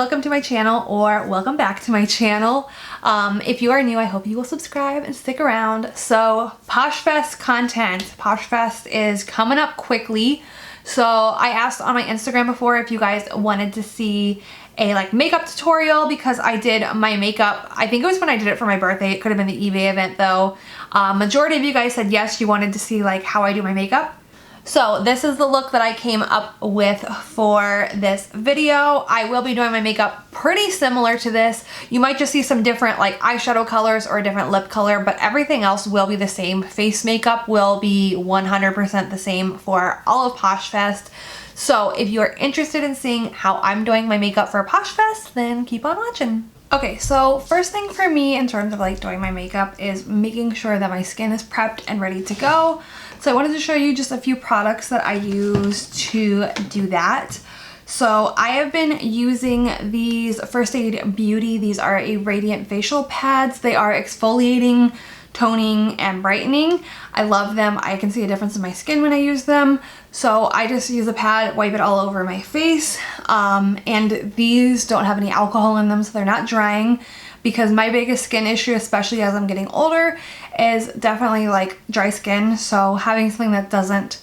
welcome to my channel, or welcome back to my channel. If you are new, I hope you will subscribe and stick around. So Poshfest content. Poshfest is coming up quickly. So I asked on my Instagram before if you guys wanted to see a makeup tutorial, because I did my makeup, I think it was when I did it for my birthday. It could have been the eBay event though. Majority of you guys said yes, you wanted to see how I do my makeup. So this is the look that I came up with for this video. I will be doing my makeup pretty similar to this. You might just see some different eyeshadow colors or a different lip color, but everything else will be the same. Face makeup will be 100% the same for all of Poshfest. So if you are interested in seeing how I'm doing my makeup for Poshfest, then keep on watching. Okay, so first thing for me in terms of doing my makeup is making sure that my skin is prepped and ready to go. So I wanted to show you just a few products that I use to do that. So I have been using these First Aid Beauty. These are a radiant facial pads. They are exfoliating, toning, and brightening. I love them. I can see a difference in my skin when I use them. So I just use a pad, wipe it all over my face. And these don't have any alcohol in them, so they're not drying, because my biggest skin issue, especially as I'm getting older, is definitely dry skin. So having something that doesn't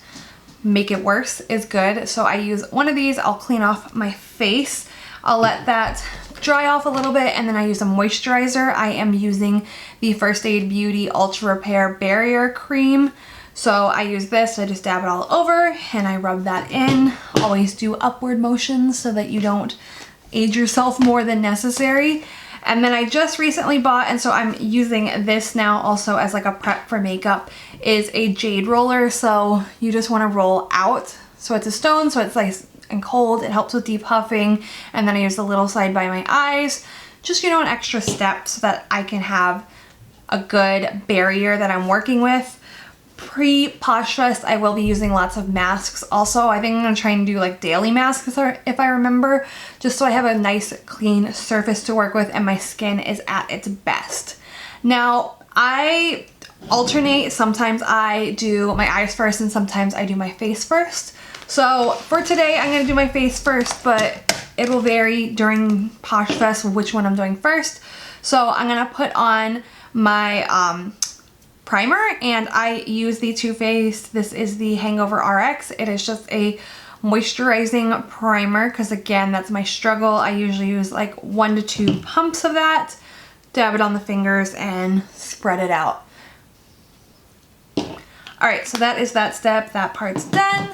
make it worse is good. So I use one of these. I'll clean off my face. I'll let that dry off a little bit, and then I use a moisturizer. I am using the First Aid Beauty Ultra Repair Barrier Cream. So I use this, I just dab it all over and I rub that in. Always do upward motions so that you don't age yourself more than necessary. And then I just recently bought, and so I'm using this now also as a prep for makeup, is a Jade Roller. So you just want to roll out. So it's a stone, so it's nice and cold. It helps with depuffing. And then I use the little side by my eyes. Just, an extra step so that I can have a good barrier that I'm working with. Pre-Poshfest, I will be using lots of masks also. I think I'm going to try and do daily masks if I remember, just so I have a nice clean surface to work with and my skin is at its best. Now, I alternate. Sometimes I do my eyes first and sometimes I do my face first. So for today, I'm going to do my face first, but it will vary during Poshfest which one I'm doing first. So I'm going to put on my primer, and I use the Too Faced. This is the Hangover RX. It is just a moisturizing primer, because again, that's my struggle. I usually use 1 to 2 pumps of that, dab it on the fingers and spread it out. Alright, so that is that step. That part's done.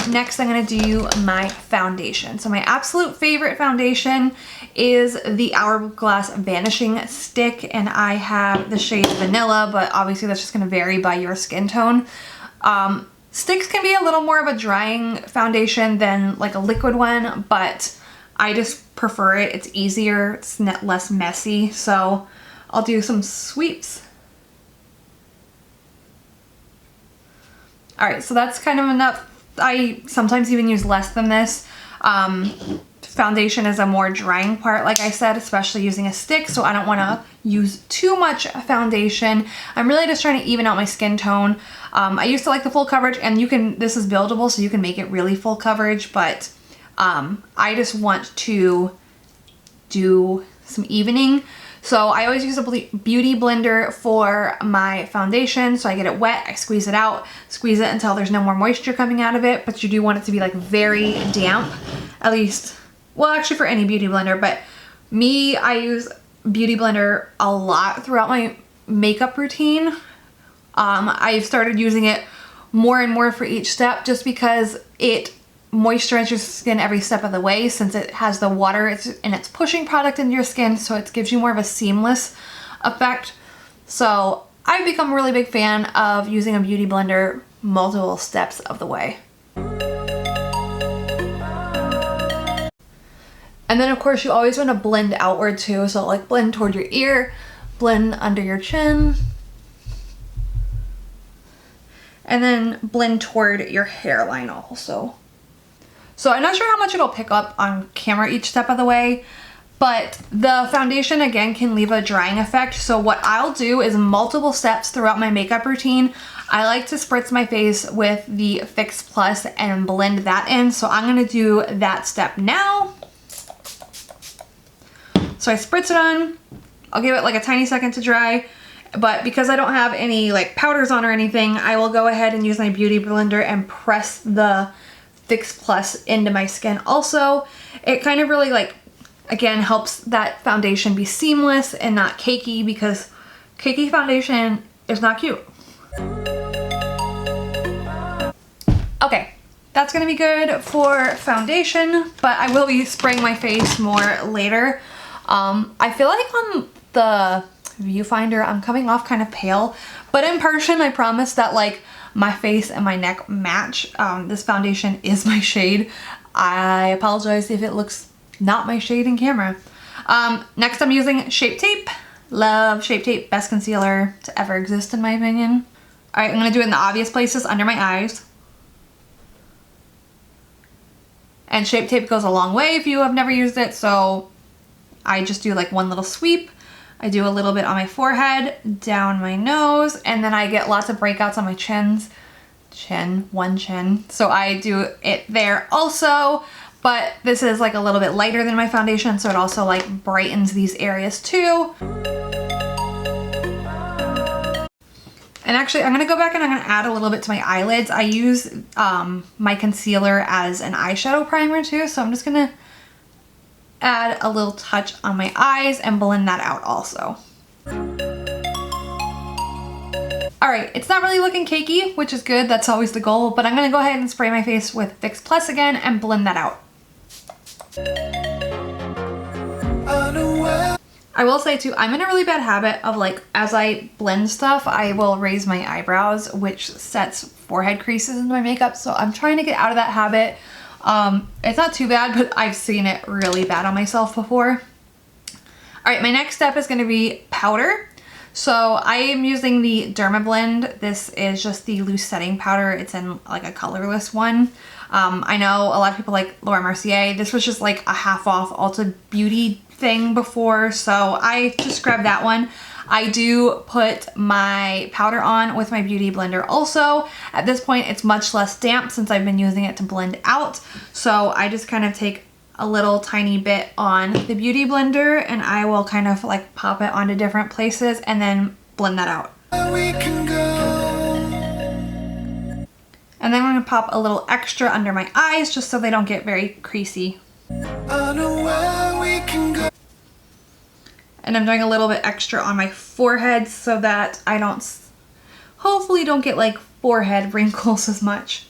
Next, I'm going to do my foundation. So my absolute favorite foundation is the Hourglass Vanishing Stick, and I have the shade Vanilla, but obviously that's just going to vary by your skin tone. Sticks can be a little more of a drying foundation than a liquid one, but I just prefer it. It's easier, it's less messy, so I'll do some sweeps. Alright, so that's kind of enough. I sometimes even use less than this. Foundation is a more drying part, like I said, especially using a stick, so I don't want to use too much foundation. I'm really just trying to even out my skin tone. I used to like the full coverage, and this is buildable, so you can make it really full coverage, but I just want to do some evening. So I always use a beauty blender for my foundation. So I get it wet, I squeeze it out, squeeze it until there's no more moisture coming out of it, but you do want it to be very damp, at least, well, actually for any beauty blender, but I use beauty blender a lot throughout my makeup routine. I've started using it more and more for each step, just because it moisturizes your skin every step of the way, since it has the water and it's pushing product into your skin, so it gives you more of a seamless effect. So I've become a really big fan of using a beauty blender multiple steps of the way. And then of course you always want to blend outward too, so blend toward your ear, blend under your chin, and then blend toward your hairline also. So I'm not sure how much it'll pick up on camera each step of the way, but the foundation again can leave a drying effect. So what I'll do is multiple steps throughout my makeup routine. I like to spritz my face with the Fix Plus and blend that in. So I'm gonna do that step now. So I spritz it on. I'll give it like a tiny second to dry. But because I don't have any like powders on or anything, I will go ahead and use my beauty blender and press the Fix Plus into my skin. Also, it kind of really like, again, helps that foundation be seamless and not cakey, because cakey foundation is not cute. Okay, that's gonna be good for foundation, but I will be spraying my face more later. I feel like on the viewfinder I'm coming off kind of pale, but in person I promise that like my face and my neck match. This foundation is my shade. I apologize if it looks not my shade in camera. Next I'm using Shape Tape. Love Shape Tape, best concealer to ever exist in my opinion. All right, I'm gonna do it in the obvious places under my eyes. And Shape Tape goes a long way if you have never used it, so I just do like one little sweep. I do a little bit on my forehead, down my nose, and then I get lots of breakouts on my one chin. So I do it there also, but this is like a little bit lighter than my foundation, so it also like brightens these areas too. And actually I'm gonna go back and I'm gonna add a little bit to my eyelids. I use my concealer as an eyeshadow primer too, so I'm just gonna add a little touch on my eyes and blend that out also. All right, it's not really looking cakey, which is good. That's always the goal, but I'm gonna go ahead and spray my face with Fix Plus again and blend that out. I will say too, I'm in a really bad habit of like, as I blend stuff, I will raise my eyebrows, which sets forehead creases in my makeup. So I'm trying to get out of that habit. It's not too bad, but I've seen it really bad on myself before. All right, my next step is going to be powder. So I am using the Dermablend. This is just the loose setting powder. It's in like a colorless one. I know a lot of people like Laura Mercier. This was just like a half off Ulta Beauty thing before, so I just grabbed that one. I do put my powder on with my beauty blender also. At this point it's much less damp since I've been using it to blend out, so I just kind of take a little tiny bit on the beauty blender and I will kind of like pop it onto different places and then blend that out. And then I'm going to pop a little extra under my eyes just so they don't get very creasy. And I'm doing a little bit extra on my forehead so that I hopefully don't get like forehead wrinkles as much.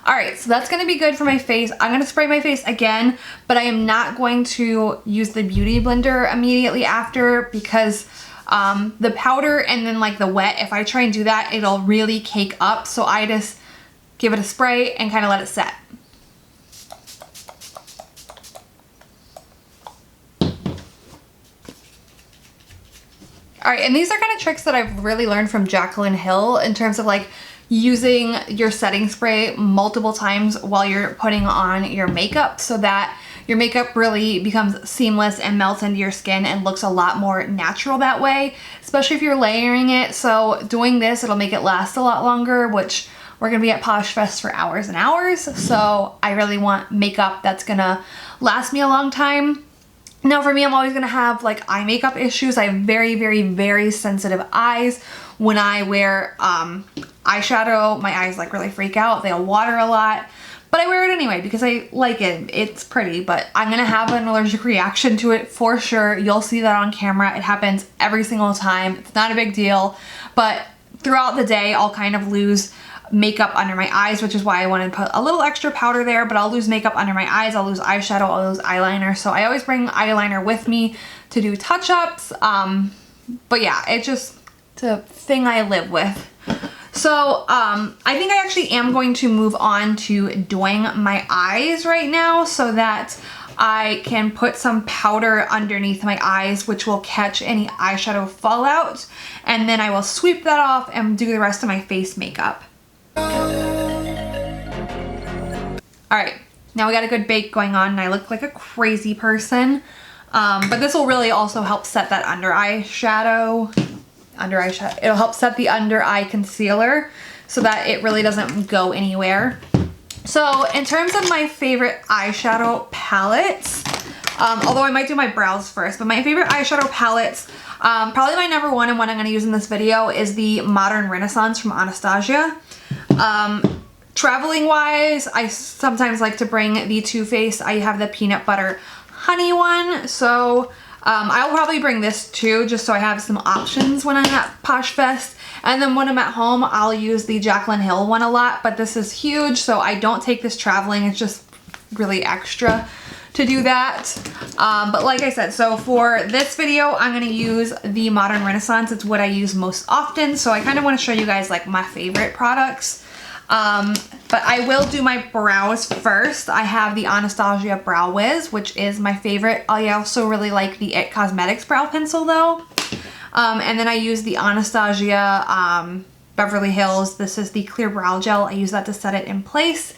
All right, so that's gonna be good for my face. I'm gonna spray my face again, but I am not going to use the beauty blender immediately after because the powder and then like the wet, if I try and do that, it'll really cake up. So I just give it a spray and kind of let it set. All right, and these are kind of tricks that I've really learned from Jaclyn Hill in terms of like using your setting spray multiple times while you're putting on your makeup so that your makeup really becomes seamless and melts into your skin and looks a lot more natural that way, especially if you're layering it. So doing this, it'll make it last a lot longer, which we're gonna be at Poshfest for hours and hours. So I really want makeup that's gonna last me a long time. Now for me, I'm always gonna have like eye makeup issues. I have very, very, very sensitive eyes. When I wear eyeshadow, my eyes like really freak out. They'll water a lot, but I wear it anyway because I like it. It's pretty, but I'm gonna have an allergic reaction to it for sure. You'll see that on camera. It happens every single time. It's not a big deal, but throughout the day, I'll kind of lose makeup under my eyes, which is why I wanted to put a little extra powder there, but I'll lose makeup under my eyes, I'll lose eyeshadow, I'll lose eyeliner. So I always bring eyeliner with me to do touch-ups. But yeah, it's just a thing I live with. So I think I actually am going to move on to doing my eyes right now so that I can put some powder underneath my eyes, which will catch any eyeshadow fallout. And then I will sweep that off and do the rest of my face makeup. All right, now we got a good bake going on and I look like a crazy person. But this will really also help set that under eye shadow. It'll help set the under eye concealer so that it really doesn't go anywhere. So in terms of my favorite eyeshadow palettes, Although I might do my brows first. But my favorite eyeshadow palettes, probably my number one and one I'm going to use in this video is the Modern Renaissance from Anastasia. Traveling wise, I sometimes like to bring the Too Faced. I have the peanut butter honey one, so I'll probably bring this too, just so I have some options when I'm at Poshfest. And then when I'm at home, I'll use the Jaclyn Hill one a lot, but this is huge, so I don't take this traveling. It's just really extra to do that. But like I said, so for this video, I'm going to use the Modern Renaissance. It's what I use most often, so I kind of want to show you guys like my favorite products. But I will do my brows first. I have the Anastasia Brow Wiz, which is my favorite. I also really like the It Cosmetics brow pencil though. And then I use the Anastasia Beverly Hills. This is the clear brow gel. I use that to set it in place.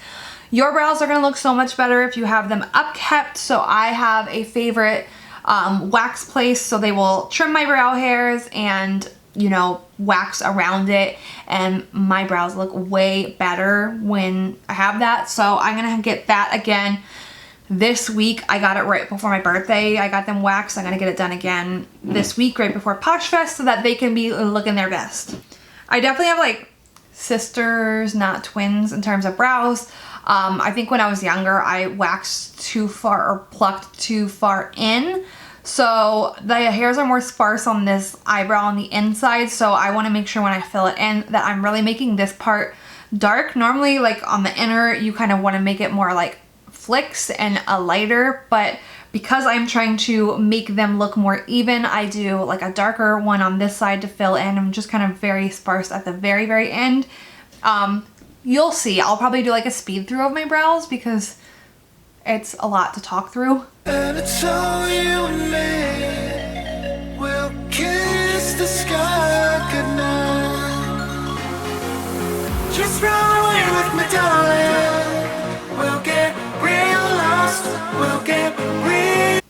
Your brows are going to look so much better if you have them upkept. So I have a favorite wax place, so they will trim my brow hairs and, you know, wax around it, and my brows look way better when I have that. So I'm gonna get that again this week. I got it right before my birthday. I got them waxed. I'm gonna get it done again this week right before Poshfest so that they can be looking their best. I definitely have like sisters, not twins, in terms of brows. I think when I was younger I waxed too far or plucked too far in. So the hairs are more sparse on this eyebrow on the inside, so I want to make sure when I fill it in that I'm really making this part dark. Normally like on the inner you kind of want to make it more like flicks and a lighter, but because I'm trying to make them look more even, I do like a darker one on this side to fill in. I'm just kind of very sparse at the very end. You'll see, I'll probably do like a speed through of my brows because it's a lot to talk through. And it's all you and me. We'll kiss the sky goodnight. Just run away with me, darling. We'll get real lost. We'll get real.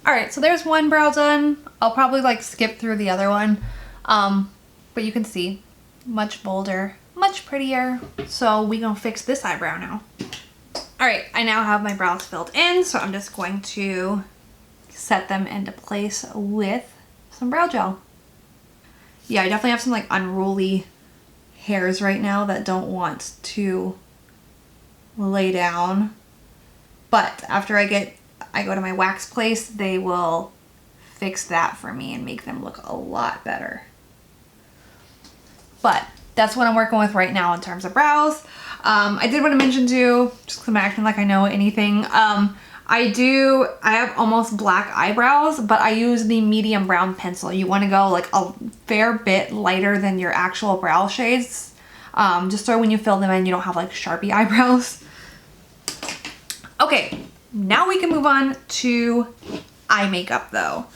Alright, so there's one brow done. I'll probably like skip through the other one. But you can see, much bolder, much prettier. So we gonna fix this eyebrow now. Alright, I now have my brows filled in, so I'm just going to set them into place with some brow gel. Yeah, I definitely have some like unruly hairs right now that don't want to lay down. But after I go to my wax place, they will fix that for me and make them look a lot better. But that's what I'm working with right now in terms of brows. I did want to mention too, just because I'm acting like I know anything, I have almost black eyebrows, but I use the medium brown pencil. You want to go like a fair bit lighter than your actual brow shades, just so when you fill them in you don't have like Sharpie eyebrows. Okay, now we can move on to eye makeup though.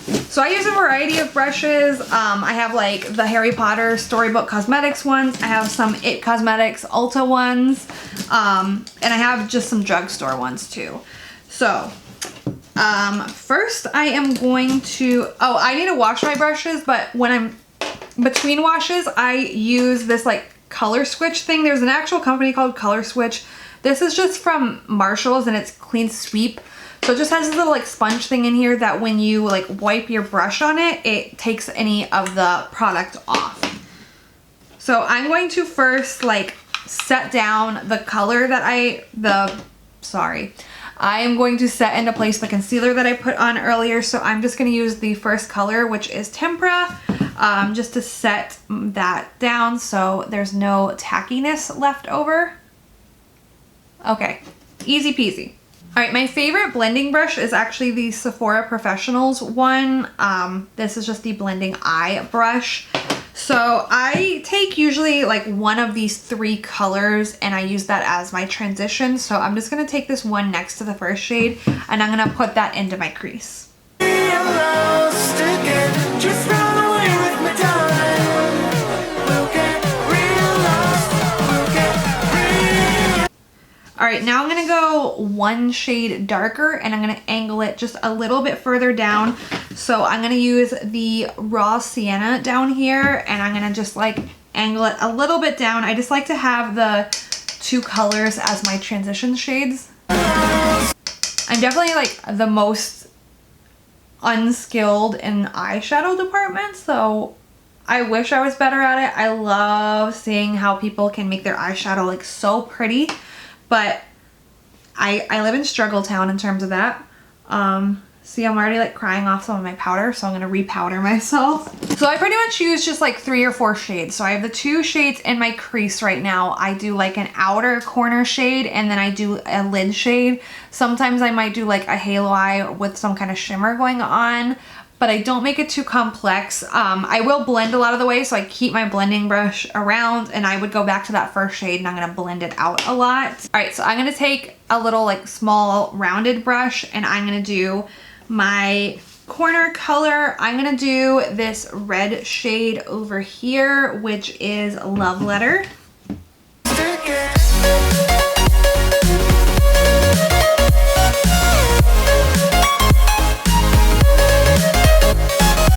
So I use a variety of brushes. I have like the Harry Potter Storybook Cosmetics ones. I have some It Cosmetics Ulta ones. And I have just some drugstore ones too. So first I am going to, I need to wash my brushes, but when I'm between washes, I use this like color switch thing. There's an actual company called Color Switch. This is just from Marshall's and it's Clean Sweep. So it just has this little like sponge thing in here that when you like wipe your brush on it, it takes any of the product off. So I'm going to first like set down the color that I am going to set into place the concealer that I put on earlier. So I'm just going to use the first color, which is Tempera, just to set that down so there's no tackiness left over. Okay, easy peasy. Alright, my favorite blending brush is actually the Sephora Professionals one. This is just the blending eye brush. So I take usually like one of these three colors and I use that as my transition. So I'm just going to take this one next to the first shade and I'm going to put that into my crease. Alright, now I'm going to go one shade darker and I'm going to angle it just a little bit further down. So I'm going to use the Raw Sienna down here and I'm going to just like angle it a little bit down. I just like to have the two colors as my transition shades. I'm definitely like the most unskilled in eyeshadow department, so I wish I was better at it. I love seeing how people can make their eyeshadow like so pretty, but I live in struggle town in terms of that. See, I'm already like crying off some of my powder, so I'm gonna repowder myself. So I pretty much use just like 3 or 4 shades. So I have the 2 shades in my crease right now. I do like an outer corner shade, and then I do a lid shade. Sometimes I might do like a halo eye with some kind of shimmer going on, but I don't make it too complex. I will blend a lot of the way, so I keep my blending brush around, and I would go back to that first shade and I'm gonna blend it out a lot. All right, so I'm gonna take a little like small rounded brush, and I'm gonna do my corner color. I'm gonna do this red shade over here, which is Love Letter.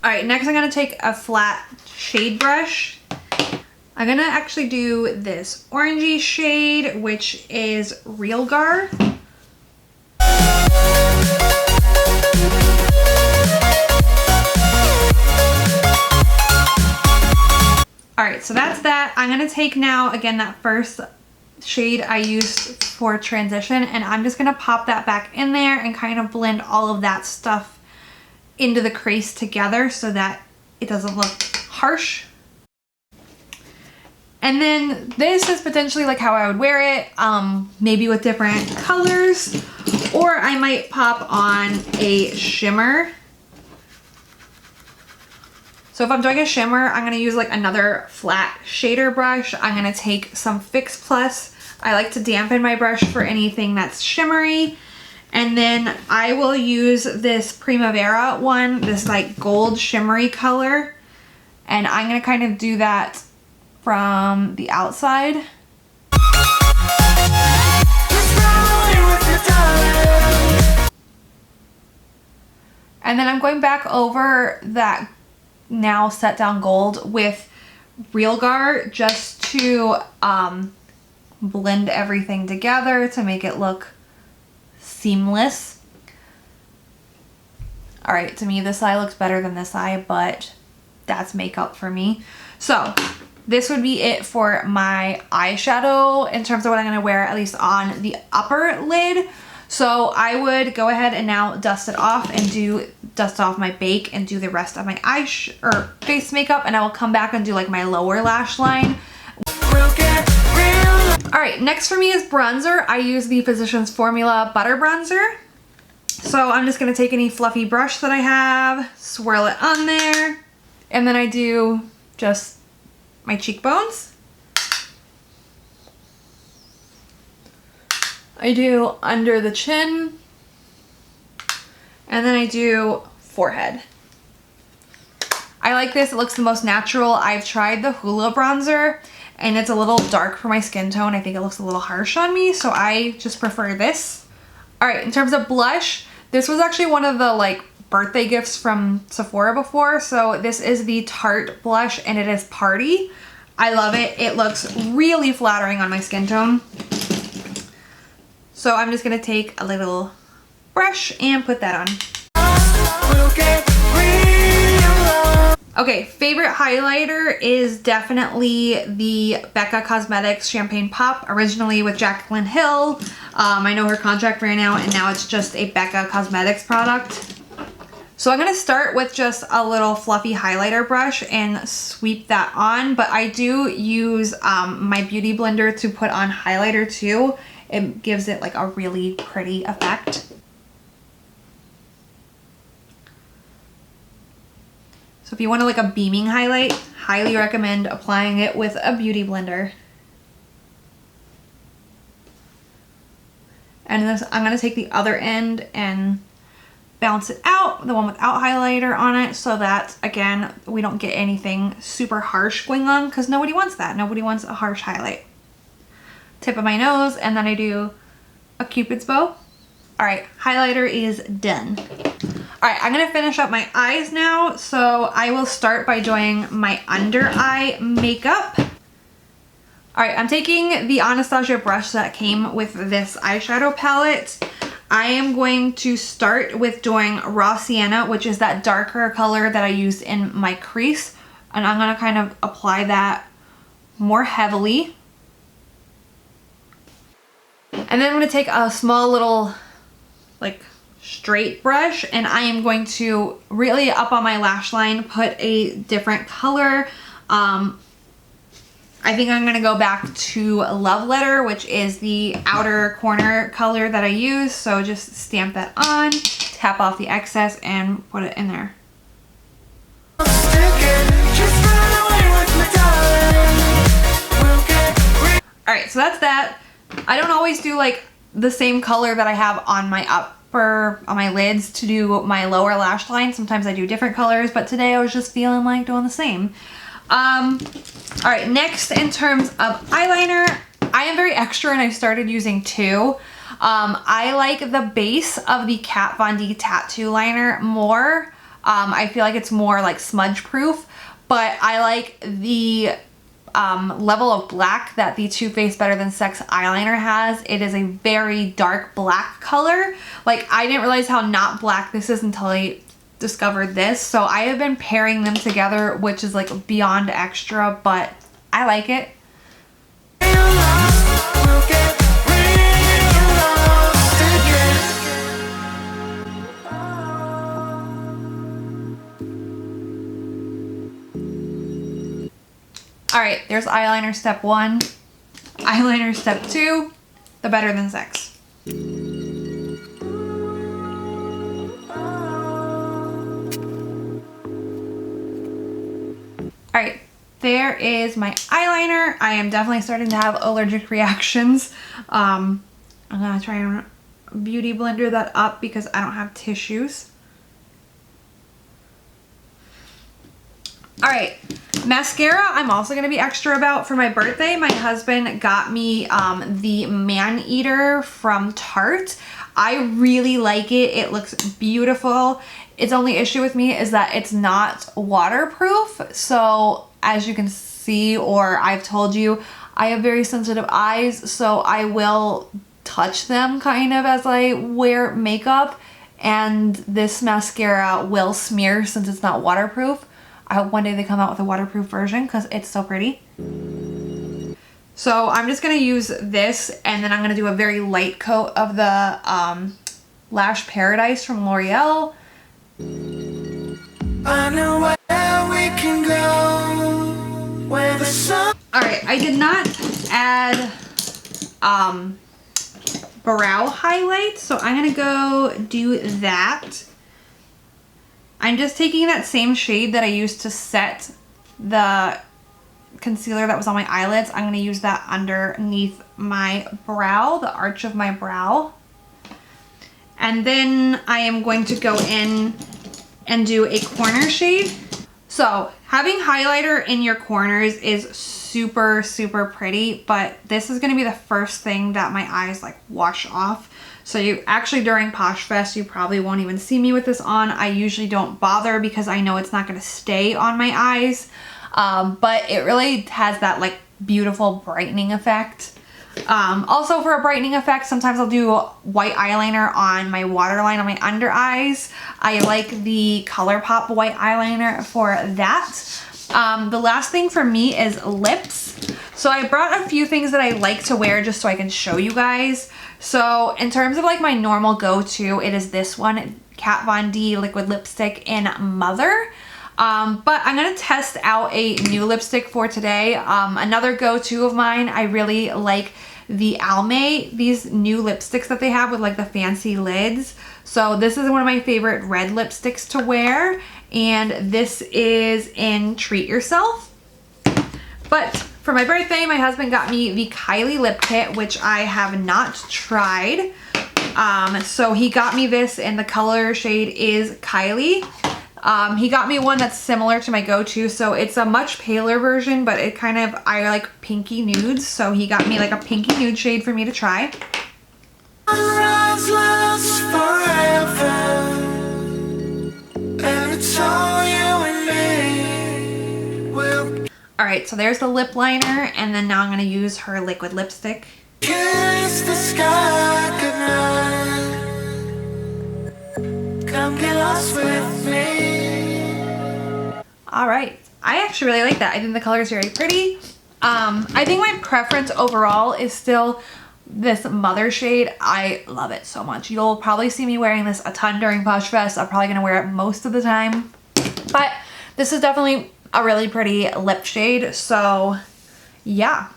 All right, next I'm gonna take a flat shade brush. I'm gonna actually do this orangey shade, which is Real Gar. All right, so that's that. I'm gonna take now, again, that first shade I used for transition, and I'm just gonna pop that back in there and kind of blend all of that stuff into the crease together so that it doesn't look harsh. And then this is potentially like how I would wear it, maybe with different colors, or I might pop on a shimmer. So if I'm doing a shimmer, I'm gonna use like another flat shader brush. I'm gonna take some Fix Plus. I like to dampen my brush for anything that's shimmery. And then I will use this Primavera one, this like gold shimmery color. And I'm gonna kind of do that from the outside. And then I'm going back over that now set down gold with Real Gar just to blend everything together to make it look seamless. All right, to me this eye looks better than this eye, but that's makeup for me. So this would be it for my eyeshadow in terms of what I'm gonna wear, at least on the upper lid. So I would go ahead and now dust it off and dust off my bake and do the rest of my face makeup, and I will come back and do like my lower lash line. All right, next for me is bronzer. I use the Physicians Formula Butter Bronzer. So I'm just gonna take any fluffy brush that I have, swirl it on there, and then I do just my cheekbones. I do under the chin, and then I do forehead. I like this, it looks the most natural. I've tried the Hoola bronzer, and it's a little dark for my skin tone. I think it looks a little harsh on me, so I just prefer this. All right, in terms of blush, this was actually one of the like birthday gifts from Sephora before. So this is the Tarte Blush, and it is Party. I love it. It looks really flattering on my skin tone. So I'm just gonna take a little brush and put that on. Okay, favorite highlighter is definitely the Becca Cosmetics Champagne Pop, originally with Jaclyn Hill. I know her contract ran out, and now it's just a Becca Cosmetics product. So I'm gonna start with just a little fluffy highlighter brush and sweep that on, but I do use my beauty blender to put on highlighter too. It gives it like a really pretty effect. So if you want like a beaming highlight, highly recommend applying it with a beauty blender. And this, I'm gonna take the other end and bounce it out, the one without highlighter on it, so that again, we don't get anything super harsh going on, because nobody wants that. Nobody wants a harsh highlight. Tip of my nose, and then I do a Cupid's bow. All right, highlighter is done. All right, I'm gonna finish up my eyes now. So I will start by doing my under eye makeup. All right, I'm taking the Anastasia brush that came with this eyeshadow palette. I am going to start with doing Raw Sienna, which is that darker color that I used in my crease. And I'm going to kind of apply that more heavily. And then I'm going to take a small little like straight brush and I am going to really up on my lash line put a different color. I think I'm going to go back to Love Letter, which is the outer corner color that I use. So just stamp that on, tap off the excess and put it in there. Alright, so that's that. I don't always do like the same color that I have on my on my lids to do my lower lash line. Sometimes I do different colors, but today I was just feeling like doing the same. Alright, next in terms of eyeliner, I am very extra and I started using two. I like the base of the Kat Von D tattoo liner more. I feel like it's more like smudge proof, but I like the level of black that the Too Faced Better Than Sex eyeliner has. It is a very dark black color. Like, I didn't realize how not black this is until I discovered this. So I have been pairing them together, which is like beyond extra, but I like it. All right, there's eyeliner step 1, eyeliner step 2, the Better Than Sex. All right, there is my eyeliner. I am definitely starting to have allergic reactions. I'm gonna try and beauty blender that up because I don't have tissues. All right, mascara I'm also gonna be extra about. For my birthday, my husband got me the Man Eater from Tarte. I really like it. It looks beautiful. Its only issue with me is that it's not waterproof. So as you can see, or I've told you, I have very sensitive eyes, so I will touch them kind of as I wear makeup, and this mascara will smear since it's not waterproof. I hope one day they come out with a waterproof version because it's so pretty. So I'm just going to use this, and then I'm going to do a very light coat of the Lash Paradise from L'Oreal. I know where we can go, where the sun. Alright, I did not add brow highlight, so I'm going to go do that. I'm just taking that same shade that I used to set the concealer that was on my eyelids. I'm going to use that underneath my brow, the arch of my brow. And then I am going to go in and do a corner shade. So having highlighter in your corners is super, super pretty, but this is going to be the first thing that my eyes like wash off. So you actually, during Poshfest, you probably won't even see me with this on. I usually don't bother because I know it's not going to stay on my eyes. But it really has that like beautiful brightening effect. Also for a brightening effect, sometimes I'll do white eyeliner on my waterline on my under eyes. I like the ColourPop white eyeliner for that. The last thing for me is lips. So I brought a few things that I like to wear just so I can show you guys. So in terms of like my normal go-to, it is this one, Kat Von D liquid lipstick in Mother. But I'm going to test out a new lipstick for today. Another go-to of mine, I really like the Almay, these new lipsticks that they have with like the fancy lids. So this is one of my favorite red lipsticks to wear. And this is in Treat Yourself. But for my birthday, my husband got me the Kylie lip kit, which I have not tried. So he got me this, and the color shade is Kylie. He got me one that's similar to my go-to, so it's a much paler version, but it kind of, I like pinky nudes, so he got me like a pinky nude shade for me to try. Sunrise lasts forever, and it's all you and me. We'll Alright, so there's the lip liner, and then now I'm going to use her liquid lipstick. kiss the sky goodnight. Come get lost with me. All right, I actually really like that. I think the color is very pretty. I think my preference overall is still this Mother shade. I love it so much. You'll probably see me wearing this a ton during Poshfest. I'm probably gonna wear it most of the time, but this is definitely a really pretty lip shade. So yeah,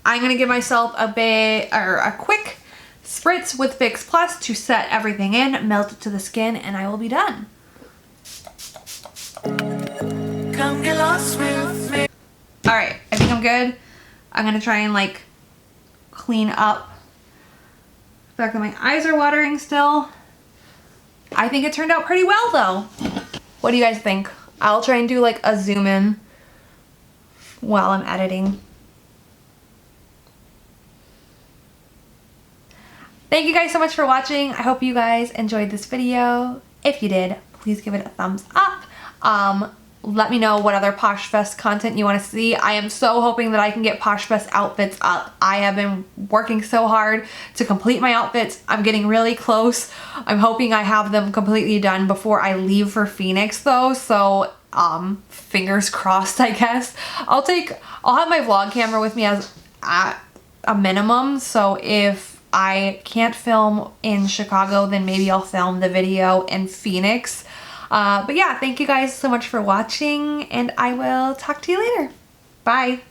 I'm gonna give myself a quick spritz with Fix Plus to set everything in, melt it to the skin, and I will be done. Come get lost with me. All right, I think I'm good. I'm gonna try and like clean up the fact that my eyes are watering still. I think it turned out pretty well though. What do you guys think? I'll try and do like a zoom in while I'm editing. Thank you guys so much for watching. I hope you guys enjoyed this video. If you did, please give it a thumbs up. Let me know what other Poshfest content you want to see. I am so hoping that I can get Poshfest outfits up. I have been working so hard to complete my outfits. I'm getting really close. I'm hoping I have them completely done before I leave for Phoenix though. So fingers crossed, I guess. I'll have my vlog camera with me as at a minimum. So if I can't film in Chicago, then maybe I'll film the video in Phoenix. But yeah, thank you guys so much for watching, and I will talk to you later. Bye.